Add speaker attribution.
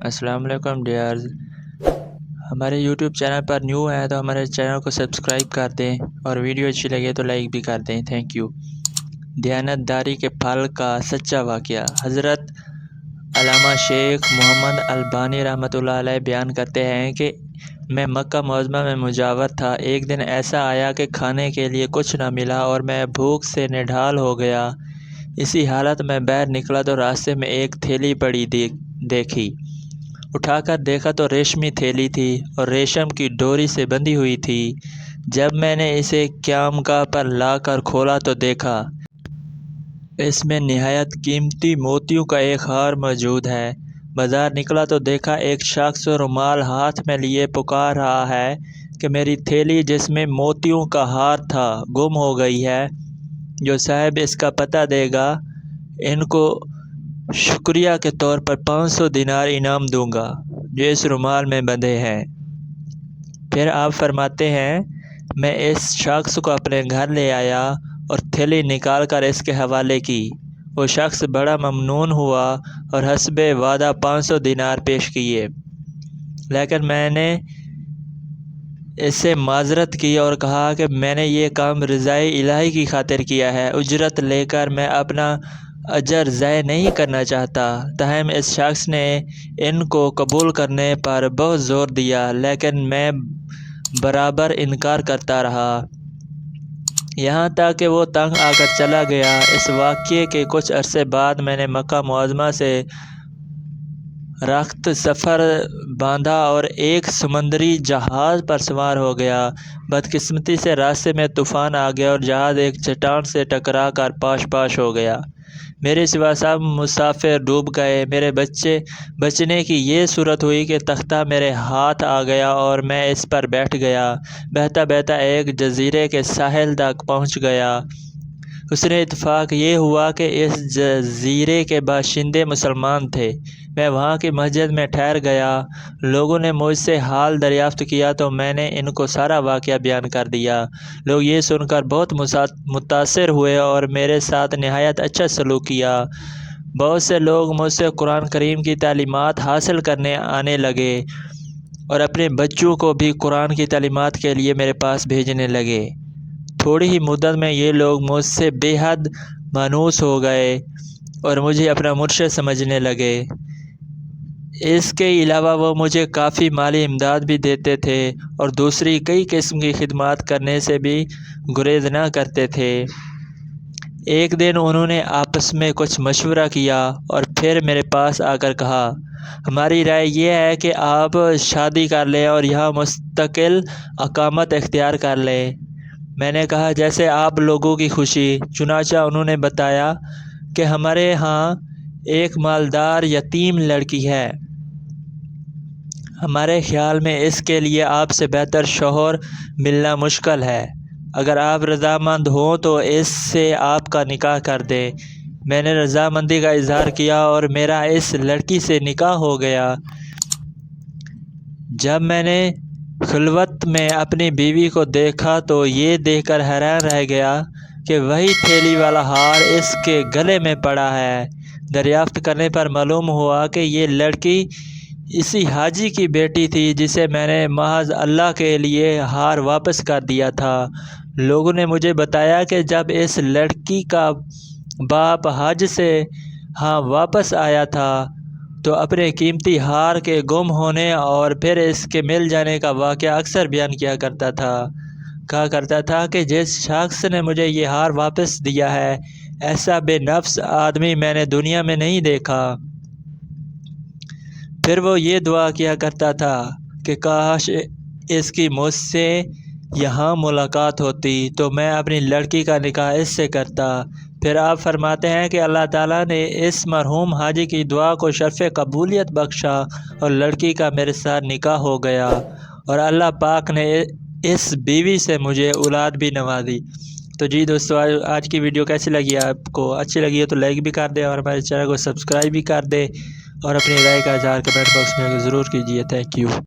Speaker 1: السلام علیکم ڈیئرز، ہمارے یوٹیوب چینل پر نیو ہیں تو ہمارے چینل کو سبسکرائب کر دیں اور ویڈیو اچھی لگے تو لائک بھی کر دیں۔ Thank you. دیانت داری کے پھل کا سچا واقعہ۔ حضرت علامہ شیخ محمد البانی رحمۃ اللہ علیہ بیان کرتے ہیں کہ میں مکہ معظمہ میں مجاور تھا۔ ایک دن ایسا آیا کہ کھانے کے لیے کچھ نہ ملا اور میں بھوک سے نڈھال ہو گیا۔ اسی حالت میں باہر نکلا تو راستے میں ایک تھیلی پڑی دیکھی۔ اٹھا کر دیکھا تو ریشمی تھیلی تھی اور ریشم کی ڈوری سے بندھی ہوئی تھی۔ جب میں نے اسے قیامگاہ پر لا کر کھولا تو دیکھا اس میں نہایت قیمتی موتیوں کا ایک ہار موجود ہے۔ بازار نکلا تو دیکھا ایک شخص رومال ہاتھ میں لیے پکار رہا ہے کہ میری تھیلی جس میں موتیوں کا ہار تھا گم ہو گئی ہے۔ جو صاحب اس کا پتہ دے گا ان کو شکریہ کے طور پر 500 دینار انعام دوں گا جو اس رومال میں بندھے ہیں۔ پھر آپ فرماتے ہیں میں اس شخص کو اپنے گھر لے آیا اور تھیلی نکال کر اس کے حوالے کی۔ وہ شخص بڑا ممنون ہوا اور حسب وعدہ 500 دینار پیش کیے، لیکن میں نے اس سے معذرت کی اور کہا کہ میں نے یہ کام رضائے الہی کی خاطر کیا ہے، اجرت لے کر میں اپنا اجر ضائع نہیں کرنا چاہتا۔ تاہم اس شخص نے ان کو قبول کرنے پر بہت زور دیا، لیکن میں برابر انکار کرتا رہا، یہاں تک کہ وہ تنگ آ کر چلا گیا۔ اس واقعے کے کچھ عرصے بعد میں نے مکہ معظمہ سے رخت سفر باندھا اور ایک سمندری جہاز پر سوار ہو گیا۔ بدقسمتی سے راستے میں طوفان آ گیا اور جہاز ایک چٹان سے ٹکرا کر پاش پاش ہو گیا۔ میرے سوا سب مسافر ڈوب گئے۔ میرے بچنے کی یہ صورت ہوئی کہ تختہ میرے ہاتھ آ گیا اور میں اس پر بیٹھ گیا۔ بہتا بہتا ایک جزیرے کے ساحل تک پہنچ گیا۔ حسن اتفاق یہ ہوا کہ اس جزیرے کے باشندے مسلمان تھے۔ میں وہاں کی مسجد میں ٹھہر گیا۔ لوگوں نے مجھ سے حال دریافت کیا تو میں نے ان کو سارا واقعہ بیان کر دیا۔ لوگ یہ سن کر بہت متاثر ہوئے اور میرے ساتھ نہایت اچھا سلوک کیا۔ بہت سے لوگ مجھ سے قرآن کریم کی تعلیمات حاصل کرنے آنے لگے اور اپنے بچوں کو بھی قرآن کی تعلیمات کے لیے میرے پاس بھیجنے لگے۔ تھوڑی ہی مدت میں یہ لوگ مجھ سے بے حد مانوس ہو گئے اور مجھے اپنا مرشد سمجھنے لگے۔ اس کے علاوہ وہ مجھے کافی مالی امداد بھی دیتے تھے اور دوسری کئی قسم کی خدمات کرنے سے بھی گریز نہ کرتے تھے۔ ایک دن انہوں نے آپس میں کچھ مشورہ کیا اور پھر میرے پاس آ کر کہا ہماری رائے یہ ہے کہ آپ شادی کر لیں اور یہاں مستقل اقامت اختیار کر لیں۔ میں نے کہا جیسے آپ لوگوں کی خوشی۔ چنانچہ انہوں نے بتایا کہ ہمارے ہاں ایک مالدار یتیم لڑکی ہے۔ ہمارے خیال میں اس کے لیے آپ سے بہتر شوہر ملنا مشکل ہے۔ اگر آپ رضامند ہوں تو اس سے آپ کا نکاح کر دیں۔ میں نے رضامندی کا اظہار کیا اور میرا اس لڑکی سے نکاح ہو گیا۔ جب میں نے خلوت میں اپنی بیوی کو دیکھا تو یہ دیکھ کر حیران رہ گیا کہ وہی تھیلی والا ہار اس کے گلے میں پڑا ہے۔ دریافت کرنے پر معلوم ہوا کہ یہ لڑکی اسی حاجی کی بیٹی تھی جسے میں نے محض اللہ کے لیے ہار واپس کر دیا تھا۔ لوگوں نے مجھے بتایا کہ جب اس لڑکی کا باپ حج سے ہاں واپس آیا تھا تو اپنے قیمتی ہار کے گم ہونے اور پھر اس کے مل جانے کا واقعہ اکثر بیان کیا کرتا تھا۔ کہا کرتا تھا کہ جس شخص نے مجھے یہ ہار واپس دیا ہے ایسا بے نفس آدمی میں نے دنیا میں نہیں دیکھا۔ پھر وہ یہ دعا کیا کرتا تھا کہ کاش اس کی مجھ سے یہاں ملاقات ہوتی تو میں اپنی لڑکی کا نکاح اس سے کرتا۔ پھر آپ فرماتے ہیں کہ اللہ تعالیٰ نے اس مرحوم حاجی کی دعا کو شرف قبولیت بخشا اور لڑکی کا میرے ساتھ نکاح ہو گیا اور اللہ پاک نے اس بیوی سے مجھے اولاد بھی نوازی۔ تو جی دوستو، آج کی ویڈیو کیسی لگی؟ آپ کو اچھی لگی ہے تو لائک بھی کر دیں اور ہمارے چینل کو سبسکرائب بھی کر دیں اور اپنی رائے کا اظہار کمنٹ باکس میں ضرور کیجیے۔ Thank you.